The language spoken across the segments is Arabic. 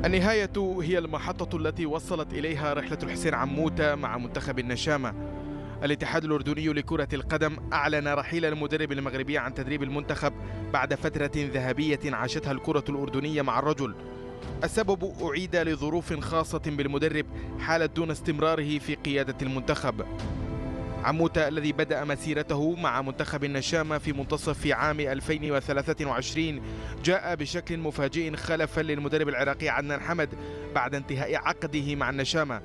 النهاية هي المحطة التي وصلت إليها رحلة الحسين عموتة مع منتخب النشامة. الاتحاد الأردني لكرة القدم أعلن رحيل المدرب المغربي عن تدريب المنتخب بعد فترة ذهبية عاشتها الكرة الأردنية مع الرجل. السبب أعيد لظروف خاصة بالمدرب حالت دون استمراره في قيادة المنتخب. عموتة الذي بدأ مسيرته مع منتخب النشامة في منتصف عام 2023 جاء بشكل مفاجئ خلفا للمدرب العراقي عدنان حمد بعد انتهاء عقده مع النشامة.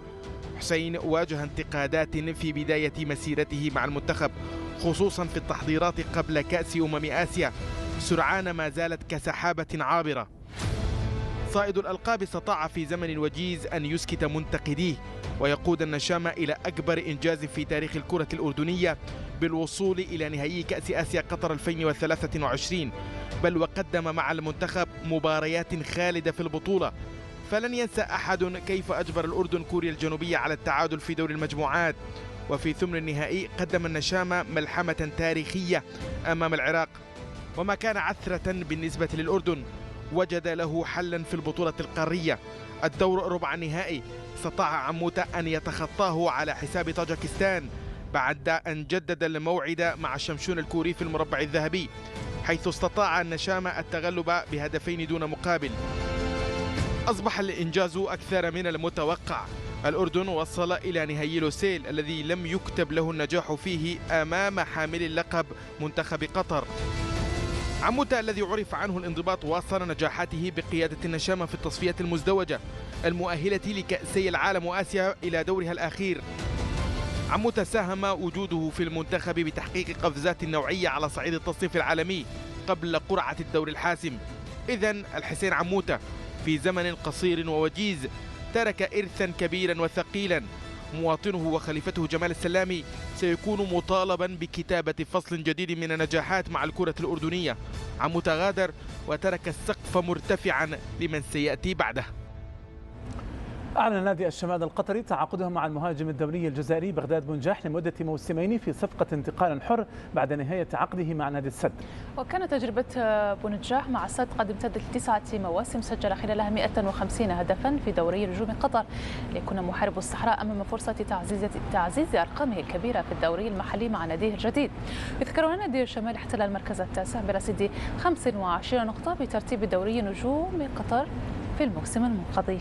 حسين واجه انتقادات في بداية مسيرته مع المنتخب خصوصا في التحضيرات قبل كأس آسيا، سرعان ما زالت كسحابة عابرة. صائد الألقاب استطاع في زمن وجيز أن يسكت منتقديه ويقود النشامة إلى أكبر إنجاز في تاريخ الكرة الأردنية بالوصول إلى نهائي كأس آسيا قطر 2023، بل وقدم مع المنتخب مباريات خالدة في البطولة. فلن ينسى أحد كيف أجبر الأردن كوريا الجنوبية على التعادل في دور المجموعات، وفي ثمن النهائي قدم النشامة ملحمة تاريخية أمام العراق. وما كان عثرة بالنسبة للأردن وجد له حلا في البطولة القارية. الدور ربع النهائي استطاع عموتة أن يتخطاه على حساب طاجكستان بعد أن جدد الموعد مع الشمشون الكوري في المربع الذهبي، حيث استطاع النشامة التغلب بهدفين دون مقابل. أصبح الإنجاز أكثر من المتوقع. الأردن وصل إلى نهائي لوسيل الذي لم يكتب له النجاح فيه أمام حامل اللقب منتخب قطر. عموتة الذي عرف عنه الانضباط واصل نجاحاته بقيادة النشامة في التصفيات المزدوجة المؤهلة لكأسي العالم وآسيا إلى دورها الأخير. عموتة ساهم وجوده في المنتخب بتحقيق قفزات نوعية على صعيد التصنيف العالمي قبل قرعة الدور الحاسم. إذن الحسين عموتة في زمن قصير ووجيز ترك إرثا كبيرا وثقيلا. مواطنه وخليفته جمال السلامي سيكون مطالبا بكتابة فصل جديد من النجاحات مع الكرة الأردنية. عموتة غادر وترك السقف مرتفعا لمن سيأتي بعده. أعلن نادي الشمال القطري تعاقده مع المهاجم الدولي الجزائري بغداد بنجاح لمدة موسمين في صفقة انتقال حر بعد نهاية عقده مع نادي السد. وكانت تجربة بنجاح مع السد قد امتدت ل9 مواسم، سجل خلالها 150 هدفا في دوري نجوم قطر، ليكون محارب الصحراء أمام فرصة تعزيز أرقامه الكبيرة في الدوري المحلي مع ناديه الجديد. يذكر أن نادي الشمال احتل المركز التاسع برصيد 25 نقطة بترتيب دوري نجوم قطر في الموسم المنقضي.